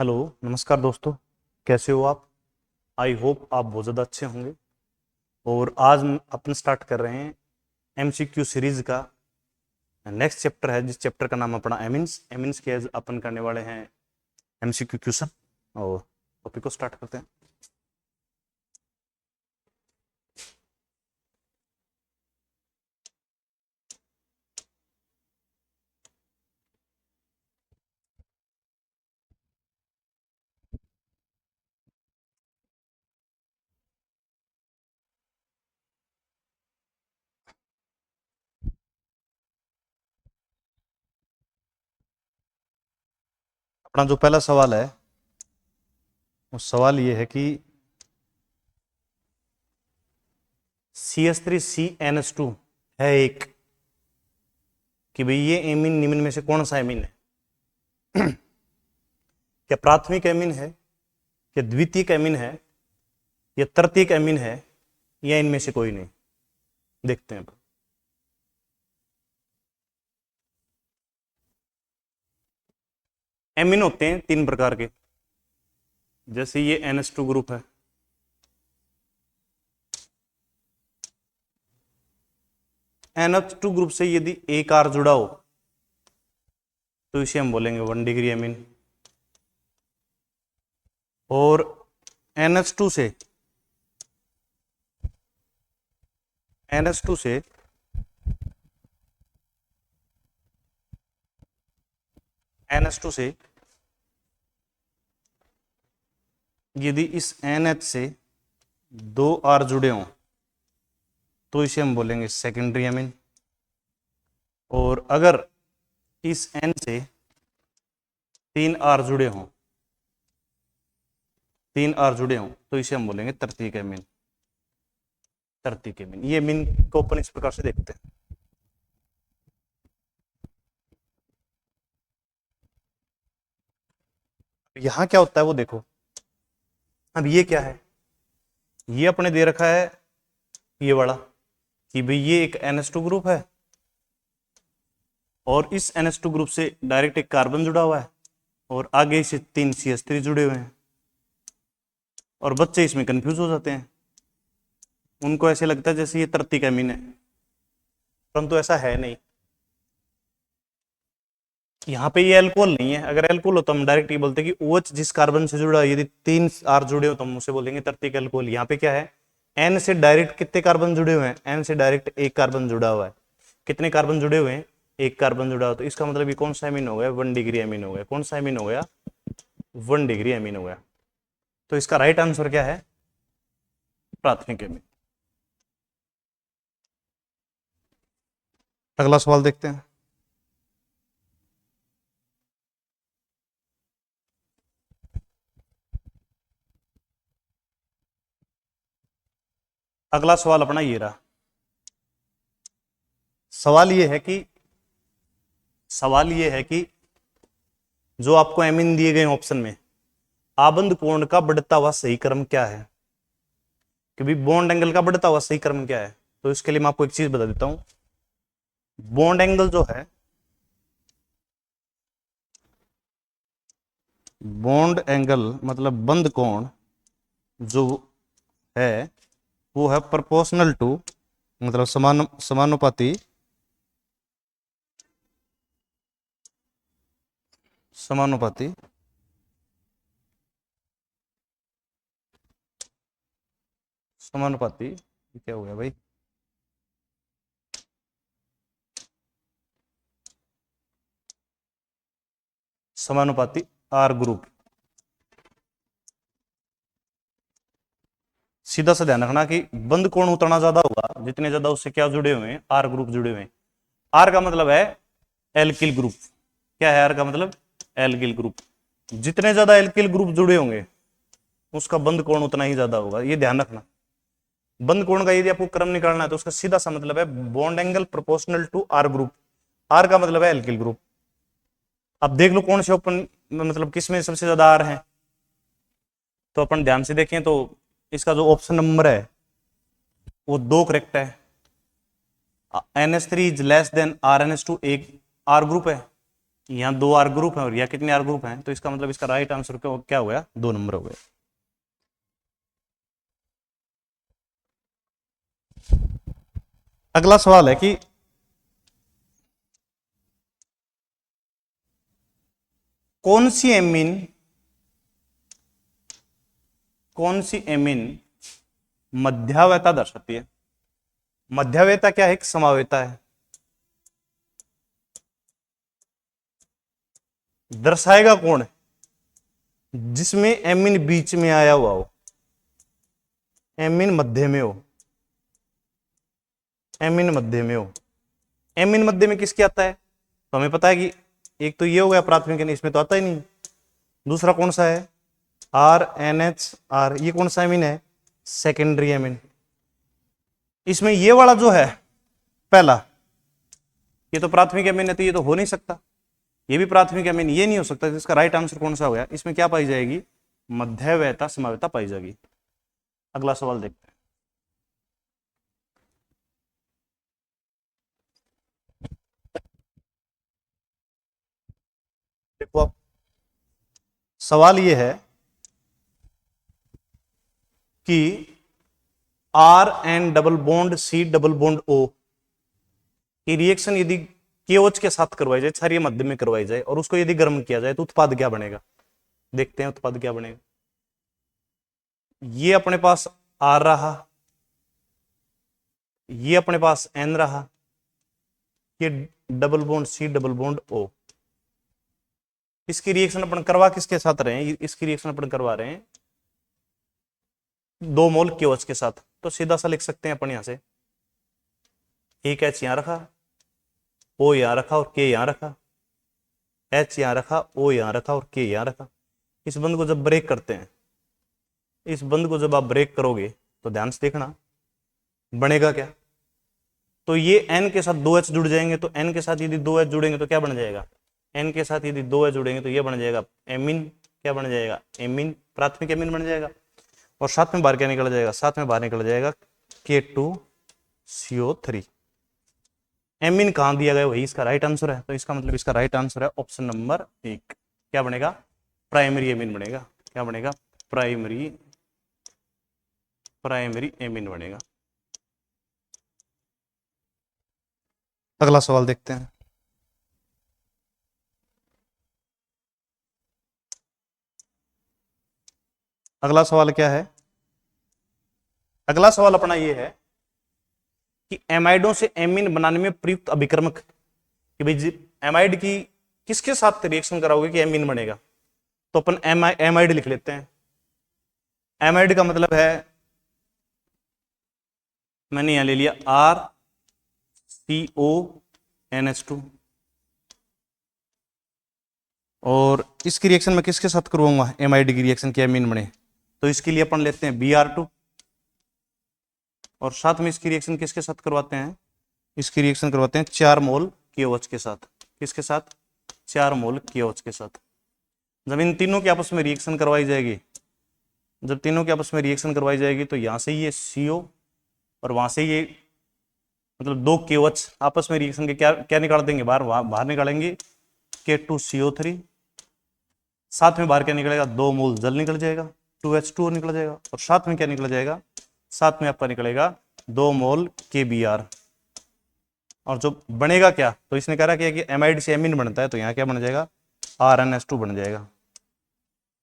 Hello, नमस्कार दोस्तों। कैसे हो आप? आई होप आप बहुत ज़्यादा अच्छे होंगे। और आज अपन स्टार्ट कर रहे हैं एमसीक्यू सीरीज का नेक्स्ट चैप्टर है, जिस चैप्टर का नाम अपना एमिन्स एमिन्स के आज अपन करने वाले हैं एमसीक्यू क्वेश्चन। और टॉपिक को स्टार्ट करते हैं। अपना जो पहला सवाल है, उस सवाल ये है कि CH3CNH2 है एक, कि भाई ये एमीन निम्न में से कौन सा एमीन है? क्या प्राथमिक एमीन है, क्या द्वितीयक एमीन है, या तृतीयक एमीन है, या इनमें से कोई नहीं? देखते हैं। एमीन होते हैं तीन प्रकार के। जैसे ये NH2 ग्रुप है, NH2 ग्रुप से यदि एक आर जुड़ा हो तो इसे हम बोलेंगे 1 डिग्री एमीन। और NH2 से NH2 से NH2 से यदि इस NH से दो आर जुड़े हों तो इसे हम बोलेंगे सेकेंडरी एमीन। और अगर इस N से तीन आर जुड़े हों तो इसे हम बोलेंगे तृतीयक एमीन। ये एमीन को अपन इस प्रकार से देखते हैं। यहां क्या होता है वो देखो। अब ये क्या है? ये अपने दे रखा है ये वाला, कि भाई ये एक NH2 ग्रुप है और इस NH2 ग्रुप से डायरेक्ट एक कार्बन जुड़ा हुआ है और आगे से तीन CH3 जुड़े हुए हैं। और बच्चे इसमें कंफ्यूज हो जाते हैं, उनको ऐसे लगता है जैसे ये तृतीयक एमीन है, परंतु ऐसा है नहीं। यहाँ पे ये एल्कोहल नहीं है। अगर एल्कोहल हो तो हम डायरेक्ट ये बोलते हैं कि OH जिस कार्बन से जुड़ा है, यदि तीन आर जुड़े हो तो हम उसे बोलेंगे तृतीयक एल्कोहल। यहाँ पे क्या है? N से डायरेक्ट कितने कार्बन जुड़े हुए हैं? N से डायरेक्ट एक कार्बन जुड़ा हुआ है। कितने कार्बन जुड़े हुए हैं? एक कार्बन जुड़ा हुआ। तो इसका मतलब ये कौन सा एमीन हो गया? 1 डिग्री एमीन हो गया। कौन सा एमीन हो गया? 1 डिग्री एमीन हो गया। तो इसका राइट आंसर क्या है? प्राथमिक एमीन। अगला सवाल देखते हैं। अगला सवाल अपना ये रहा। सवाल ये है कि जो आपको एमीन दिए गए ऑप्शन में आबंध कोण का बढ़ता हुआ सही क्रम क्या है? कि भाई बॉन्ड एंगल का बढ़ता हुआ सही क्रम क्या है? तो इसके लिए मैं आपको एक चीज बता देता हूं। बॉन्ड एंगल जो है, बॉन्ड एंगल मतलब बंध कोण जो है वो है प्रोपोर्शनल टू, मतलब समानुपाती समानुपाती समानुपाती ये क्या हो गया भाई? समानुपाती आर ग्रुप। सीधा सा ध्यान रखना कि बंद कोण उतना ज्यादा होगा जितने ज्यादा उससे क्या जुड़े हुए हैं? आर ग्रुप जुड़े हुए हैं। आर का मतलब है एल्किल ग्रुप। क्या है आर का मतलब? Alkyl group. जितने ज्यादा एल्किल ग्रुप जुड़े होंगे उसका बंद कोण उतना ही ज्यादा होगा, ये ध्यान रखना। बंद कोण का यदि आपको क्रम निकालना है तो उसका सीधा सा मतलब है bond angle proportional to R group. R का मतलब है एल्किल ग्रुप। अब देख लो कौन से ओपन मतलब किसमें सबसे ज्यादा आर है। तो अपन ध्यान से देखें तो इसका जो ऑप्शन नंबर है वो दो करेक्ट है। NH3 is less than RnH2 एक आर ग्रुप है, यहाँ 2 आर ग्रुप है और यहाँ कितने आर ग्रुप हैं, तो इसका मतलब इसका राइट आंसर क्या हो गया, 2 नंबर हो गया। अगला सवाल है कि कौन सी एमीन मध्यावयता दर्शाती है। मध्यावयता क्या है, एक समावयता है, दर्शाएगा कौन, जिसमें एमीन बीच में आया हुआ हो, एमीन मध्य में हो, एमीन मध्य में हो। एमीन मध्य में किसके आता है, तो हमें पता है कि एक तो ये हो गया प्राथमिक, इसमें तो आता ही नहीं। दूसरा कौन सा है, आर एन एच आर, ये कौन सा एमीन है, सेकेंडरी एमीन। इसमें ये वाला जो है पहला, ये तो प्राथमिक एमीन है, तो ये तो हो नहीं सकता, ये भी प्राथमिक एमीन, ये नहीं हो सकता। इसका राइट आंसर कौन सा हो गया, इसमें क्या पाई जाएगी, मध्यवयता समावयता पाई जाएगी। अगला सवाल देखते हैं। देखो अब सवाल ये है कि R N double bond C double bond O की रिएक्शन यदि केओच के साथ करवाई जाए, क्षारीय मध्य में करवाई जाए, और उसको यदि गर्म किया जाए तो उत्पाद क्या बनेगा। देखते हैं उत्पाद क्या बनेगा। ये अपने पास आर रहा, ये अपने पास एन रहा, ये double bond C double bond O. इसकी रिएक्शन अपन करवा किसके साथ रहे हैं, इसकी रिएक्शन अपन करवा रहे हैं 2 मोल केओच के साथ। तो सीधा सा लिख सकते हैं अपन यहां से, एक एच यहां रखा, ओ यहां रखा और के यहां रखा, एच यहां रखा, ओ यहां रखा और के यहां रखा। इस बंद को जब ब्रेक करते हैं, इस बंद को जब आप ब्रेक करोगे तो ध्यान से देखना बनेगा क्या। तो ये एन के साथ 2H जुड़ जाएंगे, तो एन के साथ यदि 2H जुड़ेंगे तो क्या बन जाएगा, एन के साथ यदि 2H जुड़ेंगे तो ये बन जाएगा एमीन। क्या बन जाएगा, एमीन, प्राथमिक एमीन बन जाएगा। और साथ में बाहर क्या निकल जाएगा, साथ में बाहर निकल जाएगा K2CO3। एमीन कहां दिया गया वही इसका राइट आंसर है, तो इसका मतलब इसका राइट आंसर है ऑप्शन नंबर 1। क्या बनेगा, प्राइमरी एमीन बनेगा। क्या बनेगा, प्राइमरी एमीन बनेगा। अगला सवाल देखते हैं। अगला सवाल क्या है, अगला सवाल अपना ये है कि एमाइडों से एमीन बनाने में प्रयुक्त अभिक्रमक, कि भाई एमाइड की किसके साथ रिएक्शन कराओगे कि एमीन बनेगा। तो अपन एमाइड लिख लेते हैं। एमाइड का मतलब है, मैंने यहां ले लिया RCONH2, और इसकी रिएक्शन में किसके साथ करवाऊंगा एमाइड की रिएक्शन की एमीन बने, तो इसके लिए अपन लेते हैं Br2, और साथ में इसकी रिएक्शन किसके साथ करवाते हैं, इसकी रिएक्शन करवाते हैं 4 मोल KOH के साथ। किसके साथ, 4 मोल KOH के साथ। जब इन तीनों की आपस में रिएक्शन करवाई जाएगी, जब तीनों की आपस में रिएक्शन करवाई जाएगी तो यहां से ये CO और वहां से ये, मतलब 2 KOH आपस में रिएक्शन के क्या निकाल देंगे, बाहर निकालेंगे K2CO3। साथ में बाहर क्या निकलेगा, 2 मोल जल निकल जाएगा, 2H2O निकल जाएगा, और साथ में क्या निकल जाएगा, साथ में आपका निकलेगा 2 मोल KBr। और जो बनेगा क्या, तो इसने कह रहा कि एमाइड से एमीन बनता है, तो यहाँ क्या बन जाएगा, RnH2 बन जाएगा।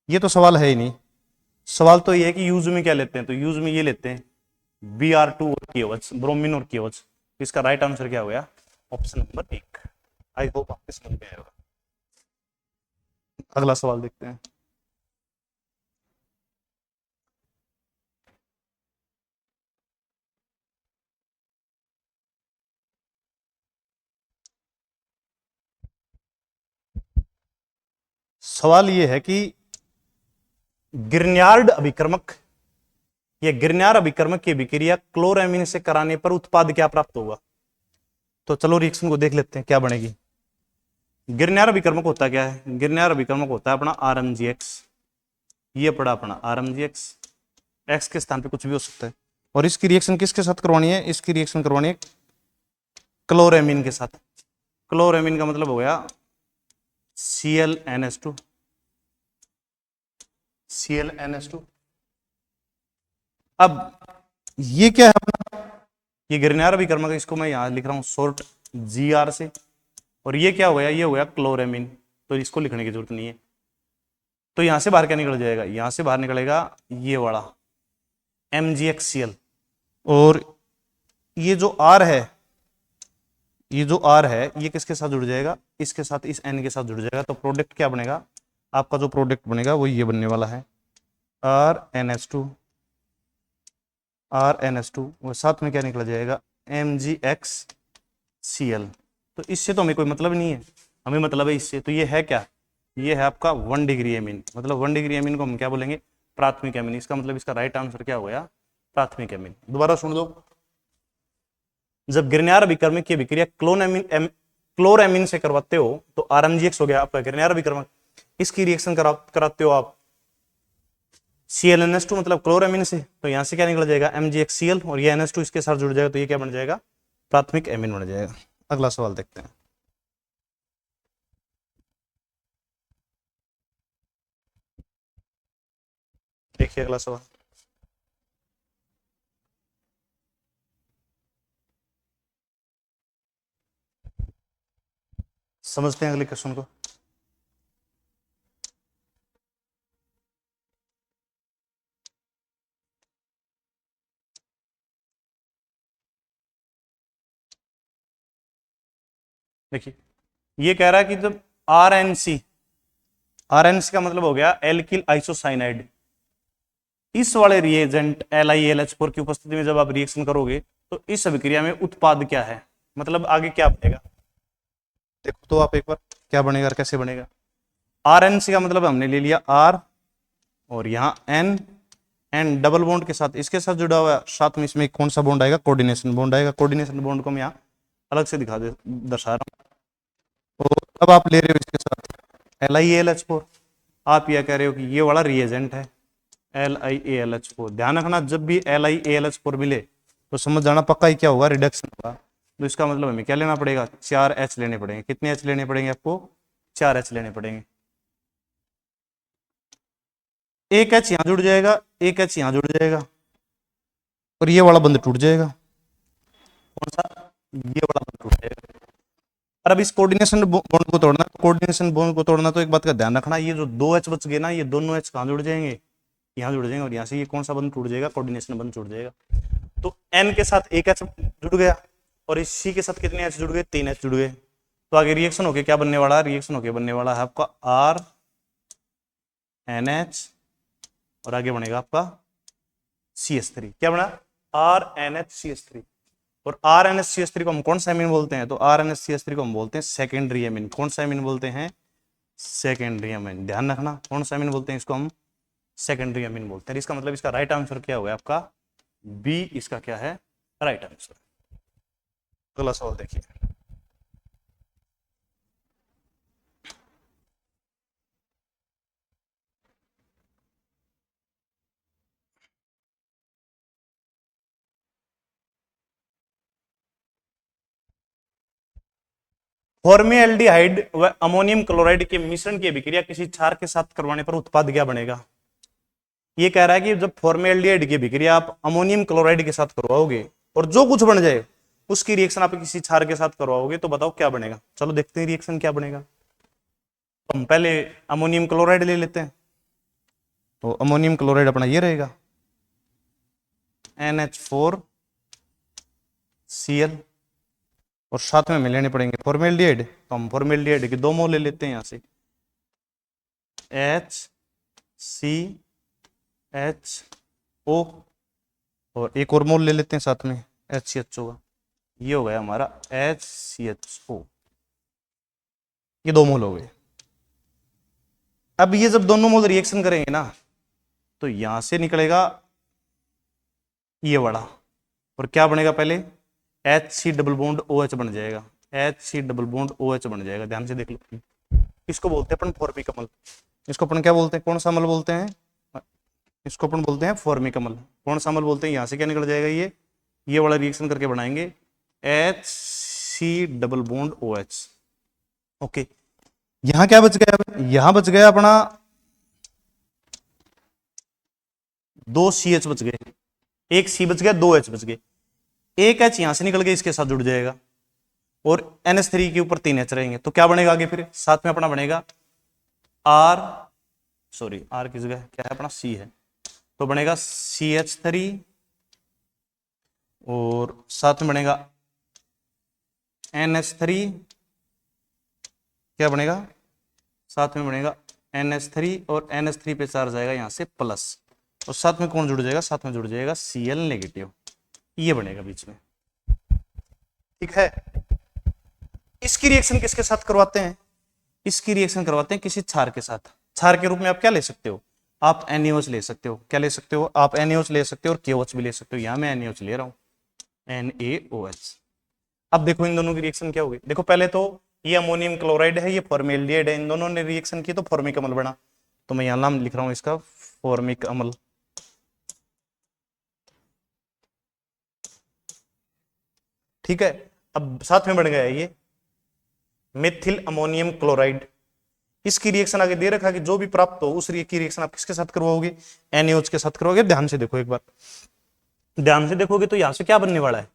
ये तो सवाल है ही नहीं, सवाल तो ये है कि यूज में क्या लेते हैं, तो यूज में ये लेते हैं Br2 और KOH, ब्रोमीन और KOH। इसका राइट आंसर क्या हो गया, ऑप्शन नंबर 1। आई होप आपके समझ में आएगा। अगला सवाल देखते हैं। सवाल यह है कि गिरन्यार्ड अभिक्रमक या गिरन्यार अभिक्रमक की अभिक्रिया क्लोरएमीन से कराने पर उत्पाद क्या प्राप्त होगा। तो चलो रिएक्शन को देख लेते हैं क्या बनेगी। गिरन्यार अभिक्रमक होता क्या है, गिरन्यार अभिक्रमक होता है अपना RmGx। ये पड़ा अपना RmGx, एक्स के स्थान पे कुछ भी हो सकता है। और इसकी रिएक्शन किसके साथ करवानी है, इसकी रिएक्शन करवानी है क्लोरएमीन के साथ। क्लोरएमीन का मतलब हो गया ClNH2, ClNH2। अब ये क्या है अपना, ये गिरनार अभिकर्मक, इसको मैं यहां लिख रहा हूं शॉर्ट GR से, और ये क्या हो गया, ये हो गया क्लोरेमिन, तो इसको लिखने की जरूरत नहीं है। तो यहां से बाहर क्या निकल जाएगा, यहां से बाहर निकलेगा ये वाला MgHCl, और ये जो R है, ये जो R है ये किसके साथ जुड़ जाएगा, इसके साथ, इस N के साथ जुड़ जाएगा। तो प्रोडक्ट क्या बनेगा आपका, जो प्रोडक्ट बनेगा वो ये बनने वाला है RNH2, RNH2, और साथ में क्या निकल जाएगा MgHCl। तो इससे तो हमें कोई मतलब नहीं है, हमें मतलब है इससे। तो ये है क्या, ये है आपका 1 डिग्री एमीन, मतलब 1 डिग्री एमीन को हम क्या बोलेंगे, प्राथमिक एमीन। इसका मतलब इसका राइट आंसर क्या हो गया, प्राथमिक एमीन। दोबारा सुन दो, जब गिरनार अभिकर्मक की अभिक्रिया क्लोरेमीन से करवाते हो तो RMgX हो गया आपका गिरनार अभिकर्मक, इसकी रिएक्शन कराते हो आप ClNH2 मतलब क्लोरेमीन से, तो यहां से क्या निकल जाएगा MgHCl, और ये NH2 इसके साथ जुड़ जाएगा, तो ये क्या बन जाएगा, प्राथमिक एमीन बन जाएगा। अगला सवाल देखते हैं। देखिए अगला सवाल, समझते हैं अगले क्वेश्चन को। देखिए ये कह रहा है कि जब RNC, RNC का मतलब हो गया एल्किल आइसोसाइनाइड, इस वाले रिएजेंट LiAlH4 की उपस्थिति में जब आप रिएक्शन करोगे तो इस अभिक्रिया में उत्पाद क्या है, मतलब आगे क्या बनेगा। देखो तो आप एक बार क्या बनेगा और कैसे बनेगा। RNC का मतलब हमने ले लिया R, और यहाँ N डबल बॉन्ड के साथ इसके साथ जुड़ा हुआ है, साथ में इसमें कौन सा बॉन्ड आएगा, कोऑर्डिनेशन बॉन्ड आएगा। कोऑर्डिनेशन बॉन्ड को मैं यहाँ अलग से दर्शा रहा हूँ। और अब आप ले रहे हो इसके साथ LiAlH4, आप यह कह रहे हो कि ये वाला रिएजेंट है LiAlH4। ध्यान रखना जब भी LiAlH4 मिले तो समझ जाना पक्का ही क्या होगा, रिडक्शन होगा। तो इसका मतलब हमें क्या लेना पड़ेगा, 4 H लेने पड़ेंगे। कितने H लेने पड़ेंगे आपको, 4 H लेने पड़ेंगे। एक H यहां जुड़ जाएगा, एक H यहां जुड़ जाएगा, और ये वाला बंद टूट जाएगा। कौन सा, ये वाला बंद टूट जाएगा। और अब इस कोऑर्डिनेशन बॉन्ड को तोड़ना, कोऑर्डिनेशन बॉन्ड को तोड़ना तो एक बात का ध्यान रखना, ये जो 2 H बच गए ना, ये दोनों H कहां जुड़ जाएंगे, यहाँ जुड़ जाएंगे, और यहाँ से ये कौन सा बंद टूट जाएगा, कोऑर्डिनेशन बंद टूट जाएगा। तो N के साथ एक H जुड़ गया, और इस C के साथ कितने H जुड़ गए, 3 H जुड़ गए। तो आगे रिएक्शन होके क्या बनने वाला है, रिएक्शन होके बनने वाला है आपका RNH, और आगे बनेगा आपका CH3। क्या बना, RNHCH3। और RNHCH3 को हम कौन सा एमीन बोलते हैं, तो RNHCH3 को हम बोलते हैं सेकेंडरी एमीन। कौन सा एमीन बोलते हैं, सेकेंडरी एमीन। ध्यान रखना कौन सा एमीन बोलते हैं, इसको हम सेकेंडरी एमीन बोलते हैं। इसका मतलब इसका राइट आंसर क्या होगा आपका बी, इसका क्या है राइट आंसर। अगला सवाल देखिए, फॉर्मेल्डिहाइड व अमोनियम क्लोराइड के मिश्रण की अभिक्रिया किसी क्षार के साथ करवाने पर उत्पाद क्या बनेगा। ये कह रहा है कि जब फॉर्मेल्डिहाइड की अभिक्रिया आप अमोनियम क्लोराइड के साथ करवाओगे और जो कुछ बन जाए उसकी रिएक्शन आप किसी क्षार के साथ करवाओगे, तो बताओ क्या बनेगा। चलो देखते हैं रिएक्शन क्या बनेगा। तो हम पहले अमोनियम क्लोराइड ले लेते हैं, तो अमोनियम क्लोराइड अपना ये रहेगा NH4Cl, और साथ में लेने पड़ेंगे फॉर्मेल्डिहाइड, तो हम फॉर्मेल्डिहाइड के 2 मोल ले लेते हैं यहां से HCHO, और एक और मोल ले लेते हैं साथ में HCHO का, ये हो गया हमारा HCHO। ये 2 मोल हो गए। अब ये जब दोनों मोल रिएक्शन करेंगे ना, तो यहां से निकलेगा ये वाला, और क्या बनेगा पहले HC डबल बॉन्ड OH बन जाएगा, HC डबल बॉन्ड OH बन जाएगा। ध्यान से देख लो, इसको बोलते हैं अपन फॉर्मिकमल। इसको अपन क्या बोलते हैं, कौन सा अमल बोलते हैं, इसको अपन बोलते हैं फॉर्मिकमल। कौन सा अमल बोलते हैं, यहां से क्या निकल जाएगा, ये वाला रिएक्शन करके बनाएंगे HC double bond OH। Okay, यहां क्या बच गया, यहां बच गया अपना 2 CH बच गए, एक C बच गया, 2H बच गए, एक H यहां से निकल गया, इसके साथ जुड़ जाएगा और NH3 के ऊपर 3H रहेंगे। तो क्या बनेगा आगे, फिर साथ में अपना बनेगा R, सॉरी R की जगह क्या है अपना C है, तो बनेगा CH3 और साथ में बनेगा NH3, क्या बनेगा साथ में बनेगा NH3 और NH3 पे चार्ज आएगा यहां से प्लस, और साथ में कौन जुड़ जाएगा, साथ में जुड़ जाएगा Cl नेगेटिव, ये बनेगा बीच में। ठीक है, इसकी रिएक्शन किसके साथ करवाते हैं, इसकी रिएक्शन करवाते हैं किसी क्षार के साथ। क्षार के रूप में आप क्या ले सकते हो, आप NaOH ले सकते हो, क्या ले सकते हो आप NaOH ले सकते हो और KOH भी ले सकते हो, यहां मैं NaOH ले रहा हूं NaOH। अब देखो इन दोनों की रिएक्शन क्या होगी, देखो पहले तो ये अमोनियम क्लोराइड है, ये फॉर्मेल्डिहाइड है, इन दोनों ने रिएक्शन की तो फॉर्मिक अम्ल बना, तो मैं यहां नाम लिख रहा हूं इसका फॉर्मिक अम्ल। ठीक है, अब साथ में बढ़ गया ये मिथिल अमोनियम क्लोराइड, इसकी रिएक्शन आगे दे रखा कि जो भी प्राप्त हो उस की रिएक्शन आप किसके साथ करवाओगे, NaOH के साथ करवाओगे। ध्यान से देखो, एक बार ध्यान से देखोगे तो यहां से क्या बनने वाला है,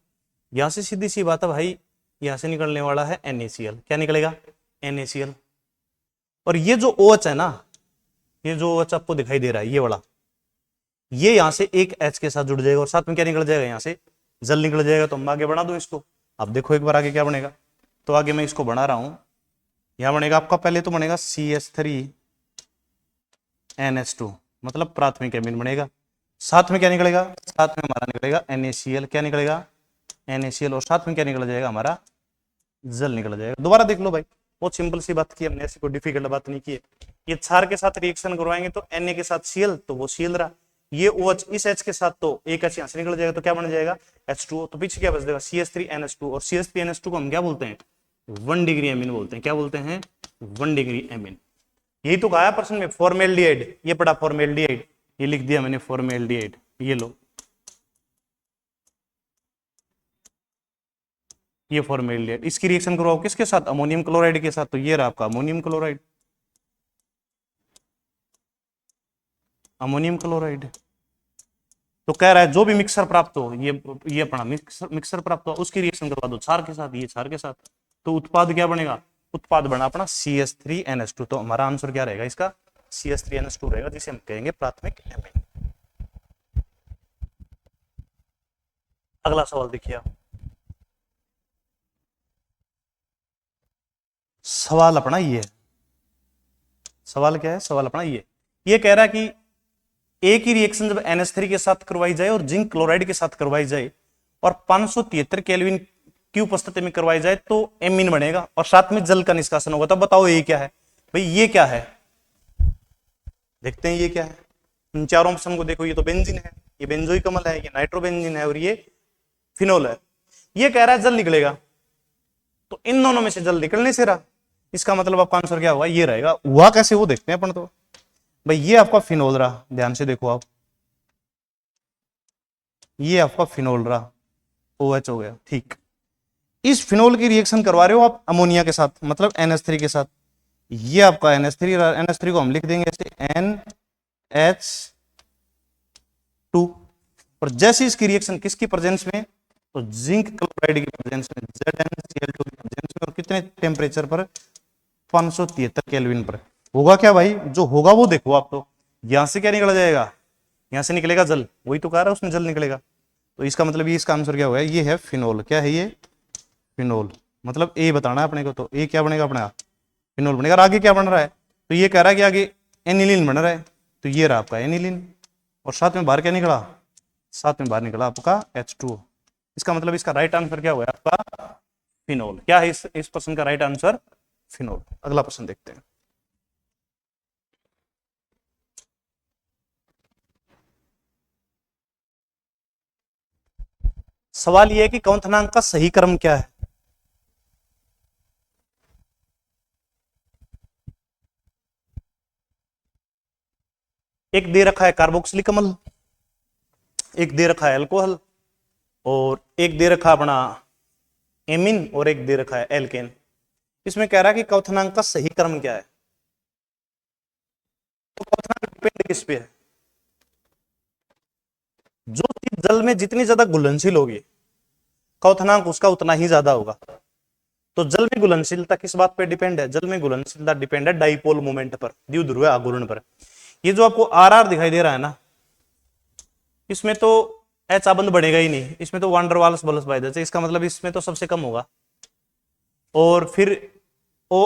यहां से सीधी सी बात है भाई, यहां से निकलने वाला है NaCl, क्या निकलेगा NaCl, और ये जो OH है ना, ये जो OH आपको दिखाई दे रहा है ये वाला, ये यहां से एक H के साथ जुड़ जाएगा और साथ में क्या निकल जाएगा, यहां से जल निकल जाएगा। तो हम आगे बढ़ा दो इसको, अब देखो एक बार आगे क्या बनेगा, तो आगे मैं इसको बना रहा हूं, यहां बनेगा आपका पहले तो बनेगा CH3NH2, मतलब प्राथमिक एमीन बनेगा, साथ में क्या निकलेगा, साथ में हमारा निकलेगा NaCl, क्या निकलेगा NaCl, और साथ में क्या निकल जाएगा हमारा जल निकल जाएगा। दोबारा देख लो भाई, बहुत सिंपल सी बात की हमने, ऐसी कोई डिफिकल्ट बात नहीं की है। ये क्षार के साथ रिएक्शन करवाएंगे तो Na के साथ Cl, तो वो Cl रहा, ये OH इस H के साथ तो एक H यहां से निकल जाएगा, तो क्या बन जाएगा H2O, तो पीछे क्या बच जाएगा CH3NH2, और CH3NH2 को हम क्या बोलते हैं 1 डिग्री एमीन बोलते हैं, क्या बोलते हैं 1 डिग्री एमीन। यही तो कहा प्रश्न में फॉर्मेल्डिहाइड, ये पढ़ा फॉर्मेल्डिहाइड, ये लिख दिया मैंने फॉर्मेल्डिहाइड, ये लो ये फॉर्मेल्डिहाइड, इसकी रिएक्शन करवाओ किसके साथ, अमोनियम क्लोराइड के साथ, तो ये रहा आपका अमोनियम क्लोराइड, अमोनियम क्लोराइड। तो कह रहा है जो भी मिक्सर प्राप्त हो, ये अपना मिक्सर प्राप्त हो उसकी रिएक्शन करवा दो क्षार के साथ, ये क्षार के साथ, तो उत्पाद क्या बनेगा, उत्पाद बना अपना CH3NH2, तो हमारा आंसर क्या रहेगा इसका CH3NH2 रहेगा, जिसे हम कहेंगे प्राथमिक एमीन। अगला सवाल देखिए आप, सवाल अपना ये, सवाल क्या है, सवाल अपना ये कह रहा है कि एक ही रिएक्शन जब NH3 के साथ करवाई जाए और जिंक क्लोराइड के साथ करवाई जाए और 573 केल्विन की उपस्थिति में करवाई जाए तो एमीन बनेगा और साथ में जल का निष्कासन होगा। तब बताओ ये क्या है भाई, ये क्या है, देखते हैं ये क्या है। इन चारों ऑप्शन को देखो, ये तो बेंजीन है, ये बेंजोइक अम्ल है, ये नाइट्रोबेंजीन है और ये फिनोल है। ये कह रहा है जल निकलेगा, तो इन दोनों में से जल निकलने से रहा, इसका मतलब आपका आंसर क्या होगा, ये रहेगा। हुआ कैसे वो देखते हैं अपन, तो भाई ये आपका फिनोल रहा, ध्यान से देखो आप, ये आपका फिनोल रहा, OH हो गया। ठीक, इस फिनोल की रिएक्शन करवा रहे हो आप अमोनिया के साथ, मतलब NH3 के साथ, ये आपका NH3 रहा, NH3 को हम लिख देंगे ऐसे NH2, और जैसे इसकी रिएक्शन किसकी प्रेजेंस में, तो जिंक क्लोराइड की प्रेजेंस में, ZnCl2 की प्रेजेंस में, और कितने टेम्परेचर पर 573 केल्विन पर होगा। क्या भाई जो होगा वो देखो आप, तो यहां से क्या निकल जाएगा, यहां से निकलेगा जल, वही तो कह रहा है उसमें जल निकलेगा, तो इसका मतलब ये इसका आंसर क्या होगा, ये है फिनोल। क्या है ये, फिनोल, मतलब ए बताना है अपने को, तो ए क्या बनेगा अपना फिनोल बनेगा। और आगे क्या बन रहा है, तो ये कह रहा है कि आगे एनिलीन बन रहा है, तो ये रहा आपका एनिलीन, और साथ में बाहर क्या निकला, साथ में बाहर निकला आपका H2O। इसका मतलब इसका राइट आंसर क्या हुआ आपका फिनोल। क्या है इस प्रश्न का राइट आंसर फिनोल। अगला प्रश्न देखते हैं, सवाल यह है कि क्वथनांक का सही क्रम क्या है। एक दे रखा है कार्बोक्सिलिक अम्ल, एक दे रखा है अल्कोहल, और एक दे रखा अपना एमिन, और एक दे रखा है एल्केन। इसमें कह रहा है कि क्वथनांक का सही क्रम क्या है। तो क्वथनांक डिपेंड किस पे है? जो चीज जल में जितनी ज्यादा घुलनशील होगी क्वथनांक उसका उतना ही ज्यादा होगा। तो जल में घुलनशीलता किस बात पे डिपेंड है? जल में घुलनशीलता डिपेंड है डाइपोल मोमेंट पर, द्विध्रुवीय आघूर्ण पर। ये जो आपको आर आर दिखाई दे रहा है ना, इसमें तो एच आबंध बढ़ेगा ही नहीं, इसमें तो वांडर वाल्स बल्स बाय द, इसका मतलब इसमें तो सबसे कम होगा। और फिर ओ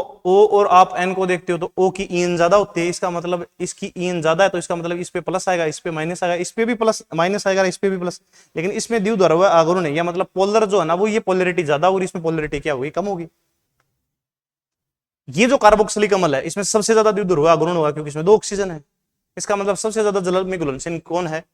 और आप एन को देखते हो तो ओ की ईएन ज्यादा होती है, इसका मतलब इसकी ईएन ज्यादा है, तो इसका मतलब इस पे प्लस आएगा, इस पे माइनस आएगा, इस पे भी प्लस माइनस आएगा, इस पे भी प्लस। लेकिन इसमें द्विध्रुवीय आघूर्ण है, या मतलब पोलर जो है ना वो ये पोलरिटी ज्यादा और इसमें पोलरिटी क्या होगी? कम होगी। ये जो कार्बोक्सिलिक अम्ल है इसमें सबसे ज्यादा द्विध्रुवीय आघूर्ण होगा क्योंकि इसमें 2 ऑक्सीजन है। इसका मतलब सबसे ज्यादा जल में घुलनशील कौन है?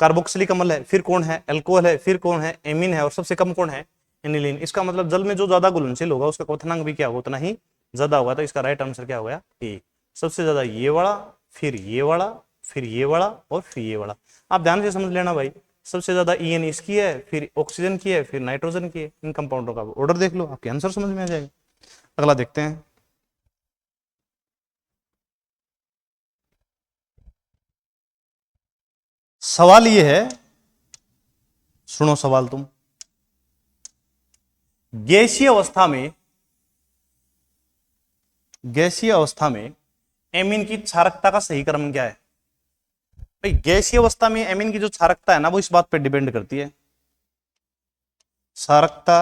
कार्बोक्सिलिक अम्ल है, फिर कौन है? अल्कोहल है, फिर कौन है? एमीन है, और सबसे कम कौन है? एनिलीन। इसका मतलब जल में जो ज्यादा घुलनशील होगा उसका क्वथनांक भी क्या होगा? उतना ही ज्यादा होगा। तो इसका राइट आंसर क्या हो गया? ए। सबसे ज्यादा ये वाला, फिर ये वाला, फिर ये वाला और फिर ये वाला। आप ध्यान से समझ लेना भाई, सबसे ज्यादा ईएन इसकी है, फिर ऑक्सीजन की है, फिर नाइट्रोजन की है। इन कंपाउंडों का ऑर्डर देख लो, आपके आंसर समझ में आ जाएगा। अगला देखते हैं। सवाल ये है, सुनो सवाल तुम। गैसीय अवस्था में, गैसीय अवस्था में एमीन की क्षारकता का सही क्रम क्या है? भाई गैसीय अवस्था में एमीन की जो क्षारकता है ना वो इस बात पे डिपेंड करती है, क्षारकता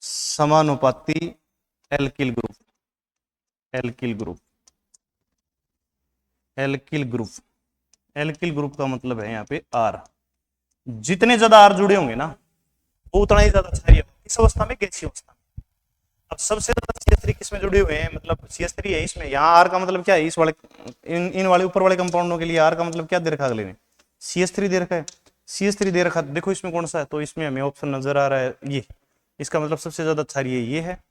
समानुपाती alkyl group, alkyl group, alkyl group. Alkyl group का मतलब है यहाँ पे आर। जितने ज्यादा आर जुड़े होंगे ना वो उतना ही ज्यादा क्षारीय होगा इस अवस्था में, गैसीय अवस्था में। अब सबसे ज्यादा CH3 किसमें जुड़े हुए हैं? मतलब CH3 है इसमें। यहाँ आर का मतलब क्या है? इस वाले इन वाले ऊपर वाले कंपाउंडों के लिए आर का मतलब क्या दे रखा? अगले ने CH3 दे रखा है। CH3 दे रखा, देखो इसमें कौन सा है? तो इसमें हमें ऑप्शन नजर आ रहा है ये। इसका मतलब सबसे ज्यादा क्षारीय ये है,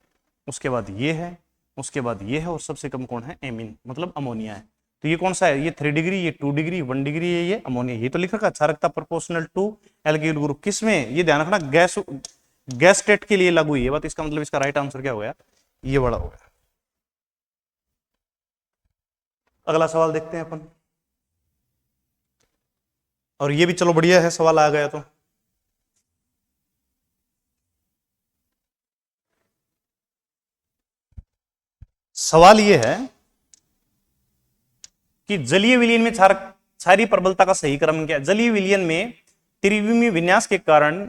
उसके बाद ये है, उसके बाद ये है, और सबसे कम कौन है? एमीन, मतलब अमोनिया है। तो ये कौन सा है? ये 3 डिग्री, ये 2 डिग्री, 1 डिग्री है, ये अमोनिया। ये तो लिख रखा क्षारकता प्रोपोर्शनल टू एल्किल ग्रुप। किसमें? ये ध्यान रखना, गैस गैस स्टेट के लिए लागू हुई है बात। इसका मतलब इसका राइट आंसर क्या हो गया? ये बड़ा हो गया। अगला सवाल देखते हैं अपन। और ये भी चलो बढ़िया है, सवाल आ गया तो। सवाल ये है कि जलीय विलयन में क्षारीय प्रबलता का सही क्रम क्या है? जलीय विलयन में त्रिविमीय विन्यास के कारण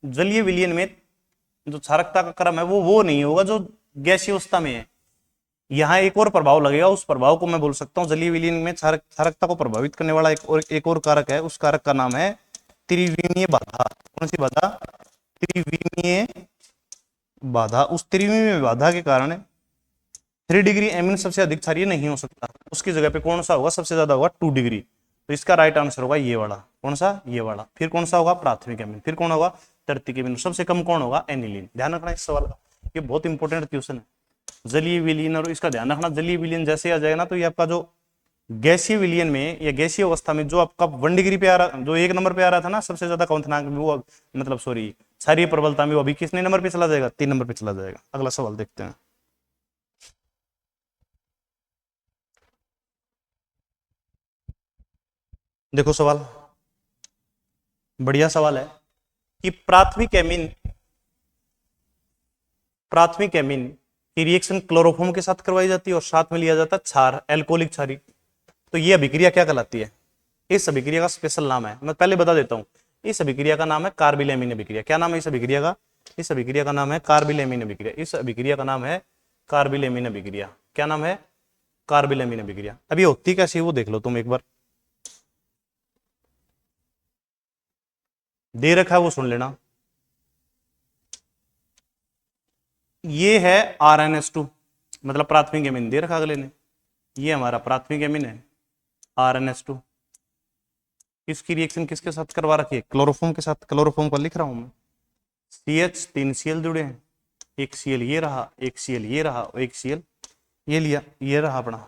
जलीय विलयन में जो क्षारकता का क्रम है वो नहीं होगा जो गैसीय अवस्था में है। यहाँ एक और प्रभाव लगेगा, उस प्रभाव को मैं बोल सकता हूँ जलीय विलयन में क्षारकता को प्रभावित करने वाला एक और कारक है। उस कारक का नाम है त्रिविमीय बाधा। कौन सी बाधा? त्रिविमीय बाधा। उस त्रिविमीय बाधा के कारण 3 डिग्री एमिन सबसे अधिक क्षारीय नहीं हो सकता। उसकी जगह पे कौन सा होगा? सबसे ज्यादा होगा 2 डिग्री। तो इसका राइट आंसर होगा ये वाला। कौन सा? ये वाला। फिर कौन सा होगा? प्राथमिक एमिन। फिर कौन होगा? तृतीयक एमिन। सबसे कम कौन होगा? एनिलीन। ध्यान रखना इस सवाल का, ये बहुत इंपॉर्टेंट क्वेश्चन है। जलीय विलयन, और इसका ध्यान रखना, जलीय विलयन जैसे आ जाएगा ना तो ये आपका जो गैसीय विलयन में या गैसीय अवस्था में जो आपका 1 डिग्री पे आ रहा, जो 1 नंबर पे आ रहा था ना सबसे ज्यादा क्वथनांक में, वो मतलब सॉरी क्षारीय प्रबलता में, वो अभी कितने नंबर पे चला जाएगा? 3 नंबर पे चला जाएगा। अगला सवाल देखते हैं। देखो सवाल बढ़िया सवाल है कि प्राथमिक एमीन की रिएक्शन क्लोरोफॉर्म के साथ करवाई जाती है और साथ में लिया जाता है क्षार, एल्कोहलिक क्षारी। तो ये अभिक्रिया क्या कहलाती है? इस अभिक्रिया का स्पेशल नाम है, मैं पहले बता देता हूं। इस अभिक्रिया का नाम है कार्बिल अभिक्रिया। क्या नाम है इस अभिक्रिया का? इस अभिक्रिया का नाम है कार्बिल अभिक्रिया। इस अभिक्रिया का नाम है कार्बिल अभिक्रिया। क्या नाम है? कार्बिल अभिक्रिया। अभी होती कैसी वो देख लो तुम एक बार, दे रखा है वो सुन लेना। ये है RnH2, मतलब प्राथमिक एमीन दे रखा अगले ने। ये हमारा प्राथमिक एमीन है RnH2। इसकी रिएक्शन किसके साथ करवा रखी है? क्लोरोफॉर्म के साथ। क्लोरोफॉर्म का लिख रहा हूं मैं। CH 3 Cl जुड़े हैं, एक Cl ये रहा, एक Cl ये रहा, और एक Cl ये लिया, ये रहा अपना।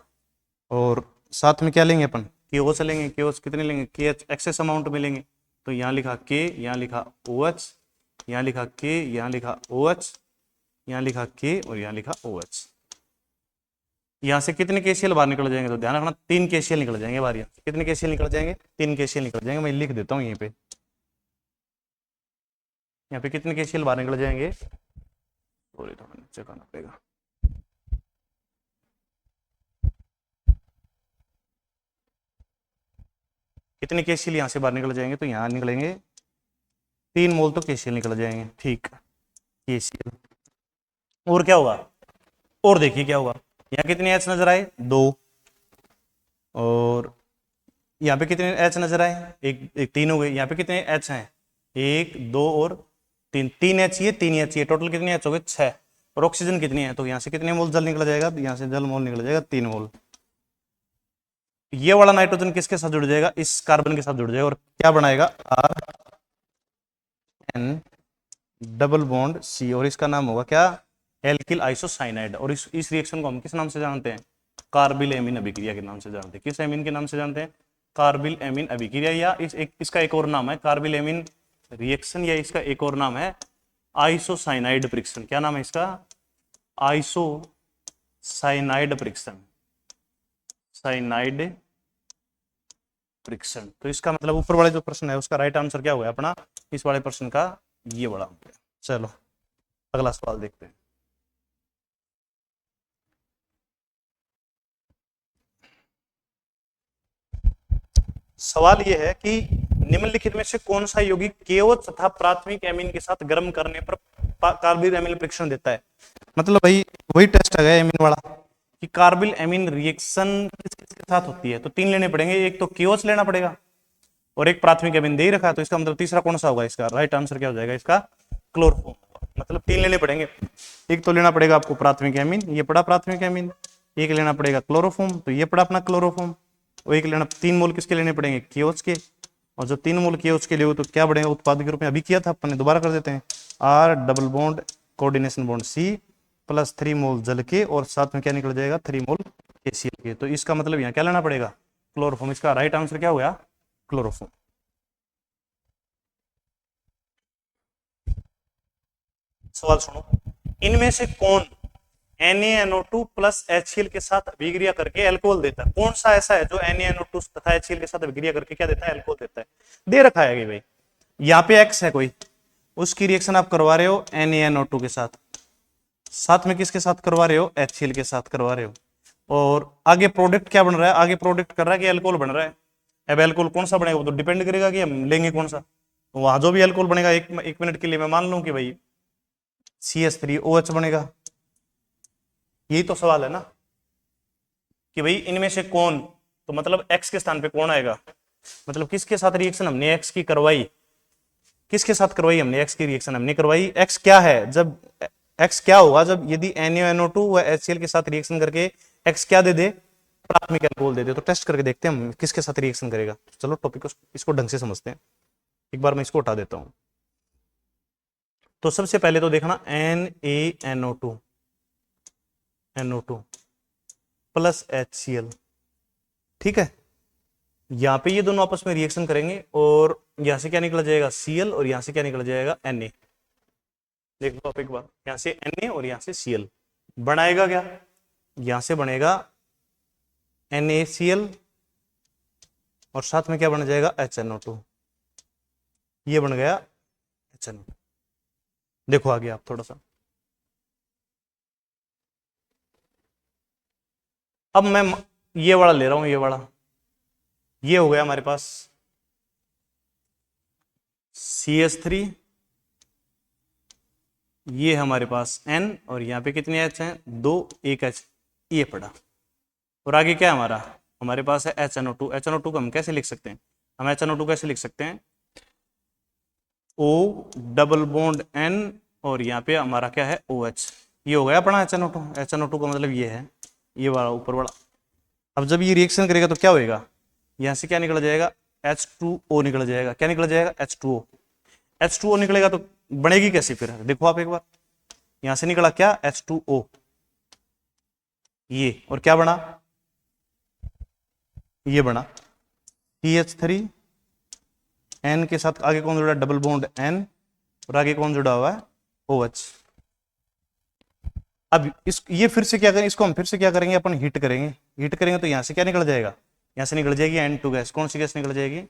और साथ में क्या लेंगे अपन? KO चलेंगे। KO कितने लेंगे? KH एक्सेस अमाउंट में लेंगे। तो यहाँ लिखा K, यहाँ लिखा OH, यहाँ लिखा K, यहाँ लिखा OH, यहां लिखा के और यहां लिखा OH। यहां से कितने KCl बाहर निकल जाएंगे, तो ध्यान रखना 3 KCl निकल जाएंगे बाहर। यहाँ कितने KCl निकल जाएंगे, 3 KCl निकल जाएंगे। मैं लिख देता हूँ यहीं पे, यहाँ पे कितने KCl बाहर निकल जाएंगे, सॉरी थोड़ा नीचे करना पड़ेगा। कितने KCl यहां से बाहर निकल जाएंगे, तो यहां निकलेंगे 3 मोल तो KCl निकल जाएंगे। ठीक, KCl। और क्या होगा, और देखिए क्या होगा, यहाँ कितने H नजर आए, 2, और यहाँ पे कितने H नजर आए, एक 3 हो गए। यहाँ पे कितने H हैं, 1 2 और 3, 3 H ये 3 H ये, टोटल कितने H हो गए, 6। और ऑक्सीजन कितनी है, तो यहाँ से कितने मोल जल निकल जाएगा, यहाँ से जल मोल निकल जाएगा 3 मोल। ये वाला नाइट्रोजन किसके साथ जुड़ जाएगा, इस कार्बन के साथ जुड़ जाएगा और क्या बनाएगा, RN डबल बॉन्ड C, और इसका नाम होगा क्या, एल्किल आइसोसाइनाइड। और इस रिएक्शन को हम किस नाम से जानते हैं, कार्बिल एमीन अभिक्रिया के नाम से जानते हैं। किस एमीन के नाम से जानते हैं, कार्बिल एमीन अभिक्रिया, या इसका एक और नाम है कार्बिल एमीन रिएक्शन, या इसका एक और नाम है आइसोसाइनाइड परीक्षण। क्या नाम है इसका, आइसोसाइनाइड परीक्षण, साइनाइड परीक्षण। तो इसका मतलब ऊपर वाले जो प्रश्न है उसका राइट आंसर क्या हुआ अपना, इस वाले प्रश्न का ये बड़ा। चलो अगला सवाल देखते हैं। सवाल यह है कि निम्नलिखित में से कौन सा यौगिक केओच तथा प्राथमिक एमीन के साथ गर्म करने पर कार्बिल एमीन परीक्षण देता है। मतलब भाई वही टेस्ट है एमीन वाला कि कार्बिल एमीन रिएक्शन किसके साथ होती है, तो 3 लेने पड़ेंगे, एक तो केओच लेना पड़ेगा और एक प्राथमिक एमीन दे ही रखा है, तो इसका मतलब तीसरा कौन सा होगा, इसका राइट आंसर क्या हो जाएगा, इसका क्लोरोफॉर्म। मतलब 3 लेने पड़ेंगे, एक तो लेना पड़ेगा आपको प्राथमिक एमीन, ये पड़ा प्राथमिक एमीन, एक लेना पड़ेगा क्लोरोफॉर्म, तो ये पड़ा अपना क्लोरोफॉर्म, और एक लेना 3 मोल किसके लेने पड़ेंगे, केओच के। और जो 3 मोल केओच के लिए हो तो क्या बढ़ेगा, उत्पाद के रूप में अभी किया था अपन, दोबारा कर देते हैं, R double bond coordination bond C plus 3 मोल जल के, और साथ में क्या निकल जाएगा 3 मोल KCl के। तो इसका मतलब यहाँ क्या लेना पड़ेगा, क्लोरोफॉर्म। इसका राइट आंसर क्या हुआ, क्लोरोफॉर्म। सवाल सुनो, इनमें से कौन NaNO2 प्लस HCl के साथ अभिक्रिया करके अल्कोहल देता है, कौन सा ऐसा है जो NaNO2 तथा HCl के साथ अभिक्रिया करके क्या देता है, अल्कोहल देता है। दे रखा है कि भाई यहाँ पे X है कोई, उसकी रिएक्शन आप करवा रहे हो NaNO2 के साथ, साथ में किसके साथ करवा रहे हो, HCl के साथ करवा रहे हो, और आगे प्रोडक्ट क्या बन रहा है, आगे प्रोडक्ट कर रहा है कि अल्कोहल बन रहा है। अब अल्कोहल कौन सा बनेगा वो तो डिपेंड करेगा कि हम लेंगे कौन सा। वहां जो भी अल्कोहल बनेगा, एक मिनट के लिए मैं मान लूं कि भाई CH3OH बनेगा, यही तो सवाल है ना कि भाई इनमें से कौन, तो मतलब X के स्थान पे कौन आएगा, मतलब किसके साथ रिएक्शन हमने X की करवाई, किसके साथ करवाई हमने X की रिएक्शन हमने करवाई। X क्या है, जब X क्या होगा, जब यदि NaNO2 व HCl के साथ रिएक्शन करके X क्या दे दे, प्राथमिक अल्कोहल दे दे। तो टेस्ट करके देखते हैं हम किसके साथ रिएक्शन करेगा। चलो टॉपिक को इसको ढंग से समझते हैं, एक बार मैं इसको हटा देता हूं। तो सबसे पहले तो देखना NaNO2 प्लस HCl, ठीक है, यहां पे ये दोनों आपस में रिएक्शन करेंगे और यहां से क्या निकल जाएगा Cl, और यहां से क्या निकल जाएगा Na। देख लो आप एक बार, यहां से Na और यहां से Cl बनाएगा क्या, यहां से बनेगा NaCl और साथ में क्या बन जाएगा HNO2, ये बन गया HNO2। देखो आगे आप थोड़ा सा, अब मैं ये वाला ले रहा हूं, ये वाला, ये हो गया हमारे पास CH3, ये हमारे पास N, और यहाँ पे कितने H हैं, 2, 1 H, ये पड़ा। और आगे क्या है हमारा, हमारे पास है HNO2। HNO2 को हम कैसे लिख सकते हैं, हम HNO2 कैसे लिख सकते हैं, O डबल बॉन्ड N, और यहाँ पे हमारा क्या है OH, ये हो गया अपना HNO2। HNO2 का मतलब ये है, ये वाला ऊपर वाला। अब जब ये रिएक्शन करेगा तो क्या होएगा, यहां से क्या निकल जाएगा H2O निकल जाएगा। क्या निकल जाएगा, H2O। H2O निकलेगा तो बनेगी कैसे फिर, देखो आप एक बार, यहां से निकला क्या H2O, ये, और क्या बना, ये बना CH3, N के साथ आगे कौन जुड़ा, डबल बॉन्ड N, और आगे कौन जुड़ा हुआ है OH। अब इस ये फिर से क्या करेंगे, इसको हम फिर से क्या करेंगे, अपन हीट करेंगे। हीट करेंगे तो यहाँ से क्या निकल जाएगा, यहाँ से निकल जाएगी N2 गैस। कौन सी गैस निकल जाएगी,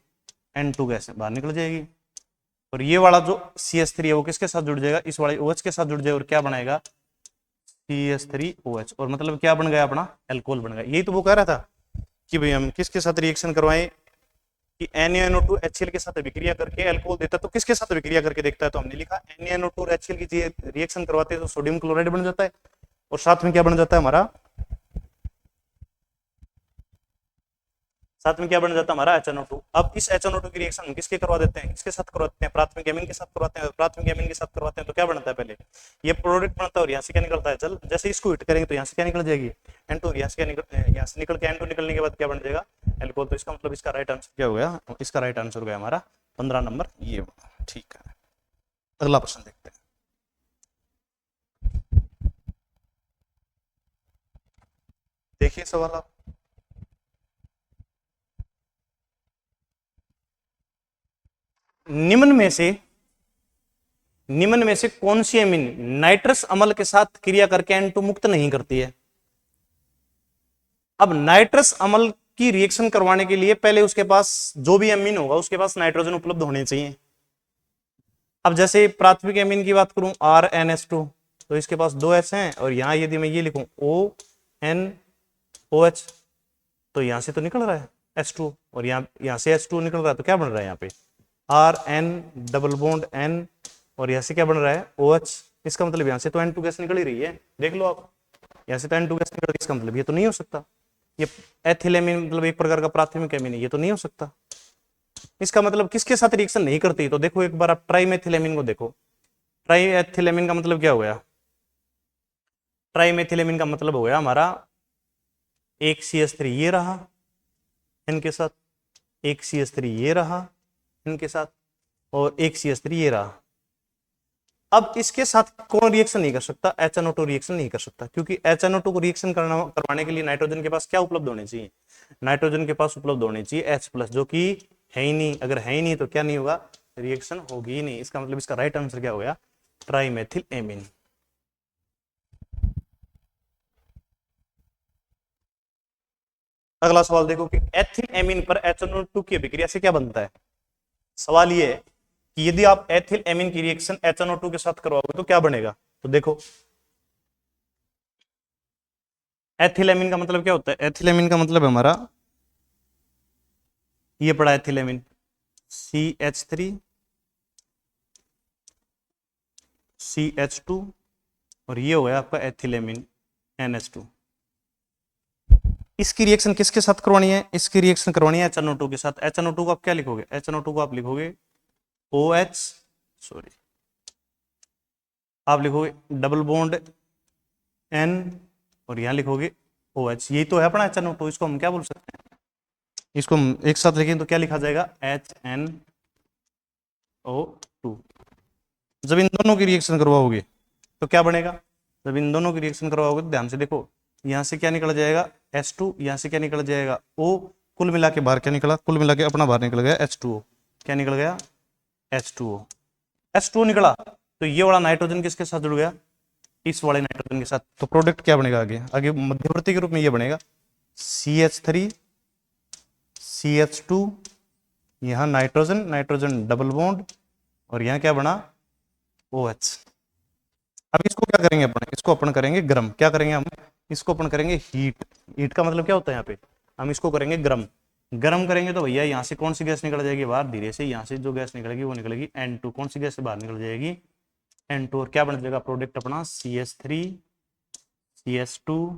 N2 गैस बाहर निकल जाएगी। और ये वाला जो CH3 है वो किसके साथ जुड़ जाएगा, इस वाले OH के साथ जुड़ जाएगा और क्या बनाएगा, CH3OH। और मतलब क्या बन गया अपना, एल्कोहल बन गया। यही तो वो कह रहा था कि भाई हम किसके साथ रिएक्शन करवाएं, कि NaNO2 HCl के साथ विक्रिया करके एल्कोहल देता है, तो किसके साथ विक्रिया करके देखता है, तो हमने लिखा NaNO2 और HCl की रिएक्शन करवाते हैं तो सोडियम क्लोराइड बन जाता है, और साथ में क्या बन जाता है हमारा, साथ में क्या बन जाता है हमारा HNO2। अब इस HNO2 की रिएक्शन हम किसके करवा देते हैं, किसके साथ करवाते हैं, प्राथमिक एमीन के साथ करवाते हैं। प्राथमिक एमीन के साथ करवाते हैं तो क्या बनता है, पहले ये प्रोडक्ट बनता है और यहाँ से क्या निकलता है जल। जैसे इसको हिट करेंगे तो यहाँ से क्या निकल जाएगी, N2। यहाँ से क्या निकल, यहाँ से निकल के N2 निकलने के बाद क्या बन जाएगा, एल्कोहल। तो इसका मतलब इसका राइट आंसर क्या हो गया, इसका राइट आंसर हो गया हमारा 15 नंबर ये। ठीक है, अगला प्रश्न देखते हैं। देखिए सवाल आप, निम्न में से कौन सी एमीन नाइट्रस अम्ल के साथ क्रिया करके N2 मुक्त नहीं करती है। अब नाइट्रस अम्ल की रिएक्शन करवाने के लिए पहले उसके पास जो भी एमीन होगा उसके पास नाइट्रोजन उपलब्ध होने चाहिए। अब जैसे प्राथमिक एमीन की बात करूं RnH2, तो इसके पास 2 H हैं और यहां यदि मैं ये लिखूं ONOH, तो यहां से तो निकल रहा है H2 और यहां से H2 निकल रहा है, तो क्या बन रहा है यहाँ पे RN डबल बॉन्ड N, और यहाँ से क्या बन रहा है OH। इसका मतलब यहाँ से तो N2 गैस निकल ही रही है, देख लो आप, यहाँ से तो N2 गैस निकल रही है, इसका मतलब ये तो नहीं हो सकता, ये एथिलेमिन मतलब एक प्रकार का प्राथमिक एमीन है, ये तो नहीं हो सकता। इसका मतलब किसके साथ रिएक्शन नहीं करती, तो देखो एक बार आप ट्राइमेथिलेमिन को देखो। ट्राइएथिलेमिन का मतलब क्या हो गया, ट्राइमेथिलेमिन का मतलब हो गया हमारा एक CH3 ये रहा इनके साथ, एक CH3 ये रहा इनके साथ, और एक CH3 ये रहा। अब इसके साथ कौन रिएक्शन नहीं कर सकता, HNO2 रिएक्शन नहीं कर सकता, क्योंकि HNO2 को रिएक्शन करवाने के लिए नाइट्रोजन के पास क्या उपलब्ध होने चाहिए, नाइट्रोजन के पास उपलब्ध होने चाहिए H+, जो कि है ही नहीं। अगर है ही नहीं तो क्या नहीं होगा, रिएक्शन होगी ही नहीं। इसका मतलब इसका राइट आंसर क्या हो गया, ट्राइमेथिल एमीन। अगला सवाल देखो कि एथिल एमीन पर HNO2 की अभिक्रिया से क्या बनता है। सवाल ये है कि यदि आप एथिल एमीन की रिएक्शन HNO2 के साथ करवाओगे तो क्या बनेगा। तो देखो एथिल एमीन का मतलब क्या होता है, एथिल एमीन का मतलब है हमारा ये पड़ा एथिल एमीन CH3 CH2, और ये हो गया आपका एथिल एमीन NH2। इसकी रिएक्शन किसके साथ करवानी है, इसकी रिएक्शन करवानी है HNO2 के साथ। HNO2 को आप क्या लिखोगे, HNO2 को आप लिखोगे OH, सॉरी आप लिखोगे डबल बॉन्ड N, और यहां लिखोगे OH। यही तो है अपना HNO2। इसको हम क्या बोल सकते हैं, इसको हम एक साथ लिखेंगे तो क्या लिखा जाएगा HNO2। जब इन दोनों की रिएक्शन करवाओगे तो क्या बनेगा, जब इन दोनों की रिएक्शन करवाओगे तो ध्यान से देखो, यहां से क्या निकल जाएगा H2, यहां से क्या निकल जाएगा O, कुल मिला के बाहर क्या निकला, कुल मिला के अपना बाहर निकल गया H2O। क्या निकल गया H2O, H2O निकला, तो ये वाला नाइट्रोजन किसके साथ जुड़ गया, इस वाले नाइट्रोजन के साथ। तो प्रोडक्ट क्या बनेगा आगे, आगे मध्यवर्ती के रूप में ये बनेगा CH3 CH2, यहां नाइट्रोजन नाइट्रोजन डबल बॉन्ड, और यहां क्या बना OH। अब इसको क्या करेंगे अपन, इसको अपन करेंगे गर्म। क्या करेंगे हम, इसको अपन करेंगे हीट। हीट का मतलब क्या होता है, यहाँ पे हम इसको करेंगे गर्म। गर्म करेंगे तो भैया यहाँ से कौन सी गैस निकल जाएगी बाहर, धीरे से यहाँ से जो गैस निकलेगी वो निकलेगी N2। कौन सी गैस से बाहर निकल जाएगी N2, और क्या बन जाएगा प्रोडक्ट अपना CH3 CH2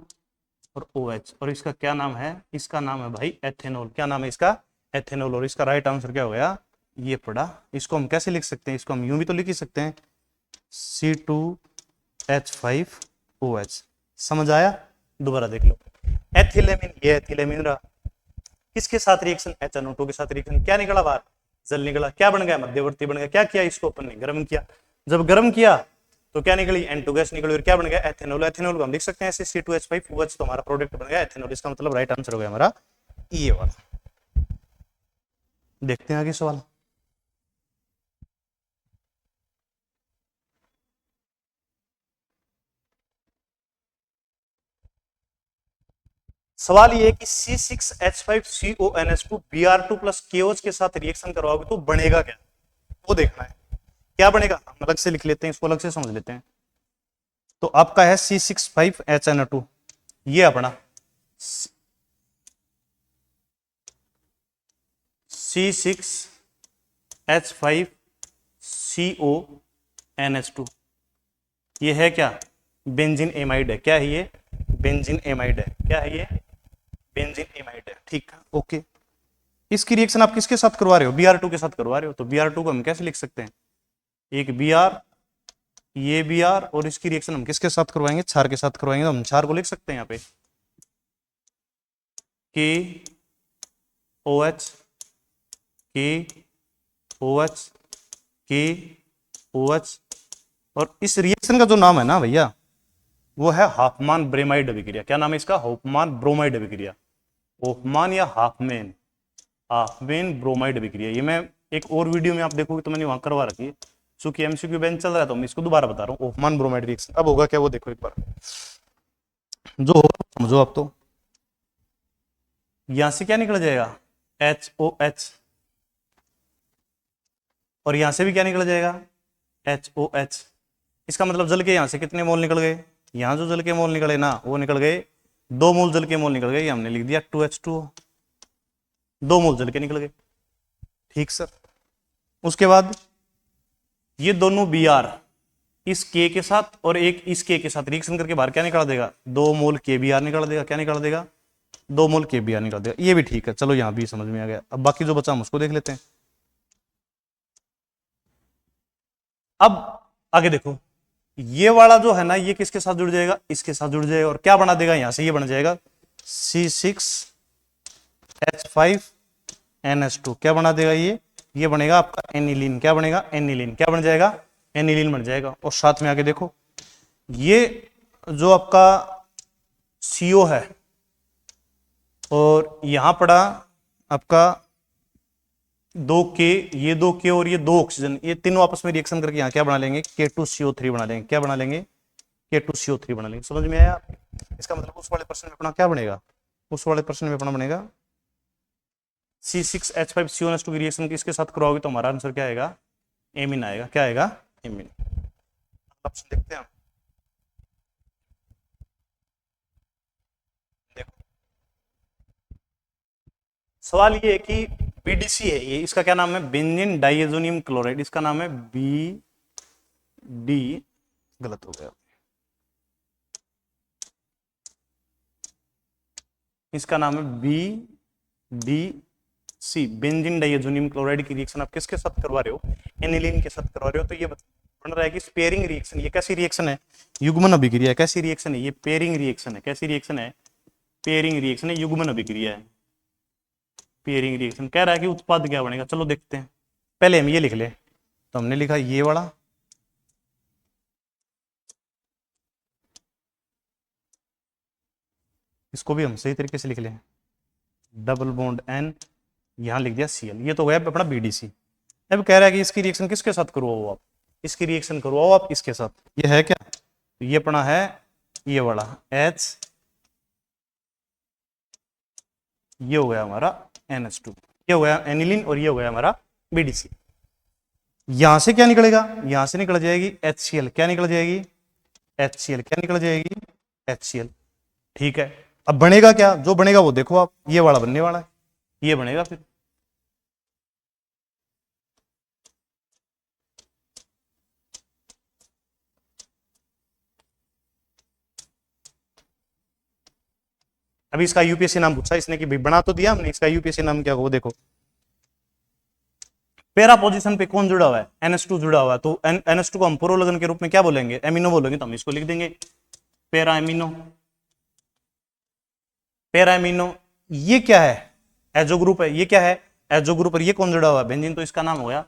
और OH। और इसका क्या नाम है, इसका नाम है भाई एथेनॉल। क्या नाम है इसका, एथेनॉल। और इसका राइट आंसर क्या हो गया, ये पड़ा। इसको हम कैसे लिख सकते हैं, इसको हम यूं भी तो लिख ही सकते हैं C2H5OH। समझ आया, दोबारा देख लो। एथिलेमिन, ये एथिलेमिन रहा, किसके साथ रिएक्शन HNO2 के साथ रिएक्शन, क्या निकला बाहर, जल निकला। क्या बन गया, मध्यवर्ती बन गया। क्या किया, इसको अपन ने गर्म किया। जब गर्म किया तो क्या निकली, N2 गैस निकली, और क्या बन गया एथेनॉल। एथेनॉल को हम लिख सकते हैं ऐसे C2H5OH, तो हमारा प्रोडक्ट बन गया एथेनॉल। इसका मतलब राइट आंसर हो गया हमारा ये वाला। देखते हैं आगे सवाल। सवाल ये है कि C6H5CONS2 Br2 प्लस KOH के साथ रिएक्शन करवाओगे तो बनेगा क्या, वो देखना है। क्या बनेगा हम अलग से लिख लेते हैं, इसको अलग से समझ लेते हैं। तो आपका है C6H5HNO2, ये अपना C6H5CONS2, ये है क्या, बेंजीन एमाइड है। क्या है ये, बेंजीन एमाइड है। क्या है ये, बेंजीन एमाइड है। ठीक है, ओके। इसकी रिएक्शन आप किसके साथ करवा रहे हो, Br2 के साथ करवा रहे हो। तो Br2 को हम कैसे लिख सकते हैं, एक Br, ये Br, और इसकी रिएक्शन हम किसके साथ करवाएंगे, क्षार के साथ करवाएंगे। तो हम क्षार को लिख सकते हैं यहाँ पे KOH, KOH, KOH, और इस रिएक्शन का जो नाम है ना भैया, वो है हॉफमान ब्रोमाइड अभिक्रिया। क्या नाम है इसका, हॉफमान ब्रोमाइड अभिक्रिया। हॉफमान या हाफमैन, हाफमैन ब्रोमाइड अभिक्रिया। ये मैं एक और वीडियो में आप देखोगे तो मैंने वहां करवा रखी है, चूंकि एमसीक्यू बेंच चल रहा है तो मैं इसको दोबारा बता रहा हूँ। हॉफमान ब्रोमाइड रिएक्शन अब होगा क्या, वो देखो एक बार, जो होगा समझो आप। तो यहां से क्या निकल जाएगा, HOH, और यहां से भी क्या निकल जाएगा, HOH। इसका मतलब जल के यहां से कितने मोल निकल गए, यहां जो जल के मोल निकले ना, वो निकल गए 2 मोल जल के मोल निकल गए। ये हमने लिख दिया 2H2O, 2 मोल जल के निकल गए। ठीक सर। उसके बाद ये दोनों Br इस K के साथ और एक इस K के साथ रिएक्शन करके बाहर क्या निकाल देगा, 2 मोल KBr निकाल देगा। क्या निकाल देगा, 2 मोल KBr निकाल देगा। ये भी ठीक है, चलो यहां भी समझ में आ गया। अब बाकी जो बचा हम उसको देख लेते हैं। अब आगे देखो, ये वाला जो है ना, ये किसके साथ जुड़ जाएगा, इसके साथ जुड़ जाएगा, और क्या बना देगा, यहां से ये बन जाएगा C6H5NS2। क्या बना देगा ये बनेगा आपका एनिलीन। क्या बनेगा, एनिलीन। क्या बन जाएगा, एनिलीन बन जाएगा। और साथ में आगे देखो, ये जो आपका CO है, और यहां पड़ा आपका 2K, ये 2K और ये 2 ऑक्सीजन, ये तीनों आपस में रिएक्शन करके यहां क्या बना लेंगे, K2CO3 बना लेंगे। क्या बना लेंगे, K2CO3 बना लेंगे। समझ में आया। इसका मतलब उस वाले प्रश्न में अपना क्या बनेगा, उस वाले प्रश्न में अपना बनेगा C6H5CONS2 की रिएक्शन किसके साथ करवाओगे तो हमारा आंसर क्या आएगा, एमीन आएगा। क्या आएगा, एमीन। ऑप्शन देखते हैं हम। देखो सवाल ये है कि BDC है ये, इसका क्या नाम है, बेंजीन डाइएजोनियम क्लोराइड। इसका नाम है BD, गलत हो गया, इसका नाम है BDC, बेंजीन डाइएजोनियम क्लोराइड की रिएक्शन आप किसके साथ करवा रहे हो, एनिलीन के साथ करवा रहे हो। तो ये बन रहा है कि पेयरिंग रिएक्शन। ये कैसी रिएक्शन है, युग्मन अभिक्रिया। कैसी रिएक्शन है ये, पेयरिंग रिएक्शन है। कैसी रिएक्शन है, पेयरिंग रिएक्शन है, युग्मन अभिक्रिया है। पेयरिंग रिएक्शन कह रहा है कि उत्पाद क्या बनेगा, चलो देखते हैं। पहले हम ये लिख ले, तो हमने लिखा ये वाला, इसको भी हम सही तरीके से लिख लें, डबल बॉन्ड N, यहां लिख दिया Cl। ये तो गया अपना BDC। अब कह रहा है कि इसकी रिएक्शन किसके साथ करवाओ आप, इसकी रिएक्शन करवाओ आप इसके साथ। ये है क्या, तो ये अपना है ये वाला H, ये हो गया हमारा NH2, ये हो गया एनिलीन, और ये हो गया हमारा BDC। यहां से क्या निकलेगा, यहां से निकल जाएगी HCl। क्या निकल जाएगी, HCl। क्या निकल जाएगी, HCl। ठीक है। अब बनेगा क्या, जो बनेगा वो देखो आप, ये वाला बनने वाला है, ये बनेगा फिर। अभी इसका यूपीएससी नाम पूछा इसने कि भाई बना तो दिया हमने, इसका यूपीएससी नाम क्या हो, देखो पैरा पोजीशन पे कौन जुड़ा हुआ है, NH2 जुड़ा हुआ है। तो NH2 को हम प्रोलगन के रूप में क्या बोलेंगे, एमिनो बोलेंगे। तो हम इसको लिख देंगे पैरा एमिनो। पैरा एमिनो, ये क्या है, एजो ग्रुप है। ये क्या है, एजो ग्रुप। और ये कौन जुड़ा हुआ है, बेंजीन। तो इसका नाम हो गया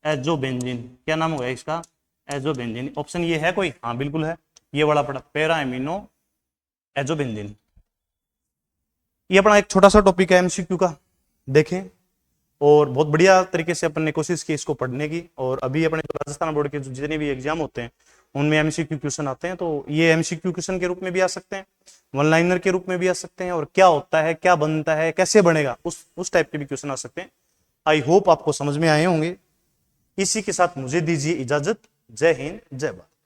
एजो बेंजीन। क्या नाम हो गया इसका, एजो बेंजीन। ऑप्शन ये है कोई, हाँ बिल्कुल है, ये वाला पड़ा, पैरा एमिनो एजो बेंजीन। ये अपना एक छोटा सा टॉपिक है एमसीक्यू का, देखें। और बहुत बढ़िया तरीके से अपन ने कोशिश की इसको पढ़ने की। और अभी अपने राजस्थान बोर्ड के जितने भी एग्जाम होते हैं उनमें एमसीक्यू क्वेश्चन आते हैं, तो ये एमसीक्यू क्वेश्चन के रूप में भी आ सकते हैं। वन लाइनर के रूप में भी आ सकते हैं, और क्या होता है, क्या बनता है, कैसे बनेगा, उस टाइप के भी क्वेश्चन आ सकते हैं। आई होप आपको समझ में आए होंगे। इसी के साथ मुझे दीजिए इजाजत। जय हिंद, जय भारत।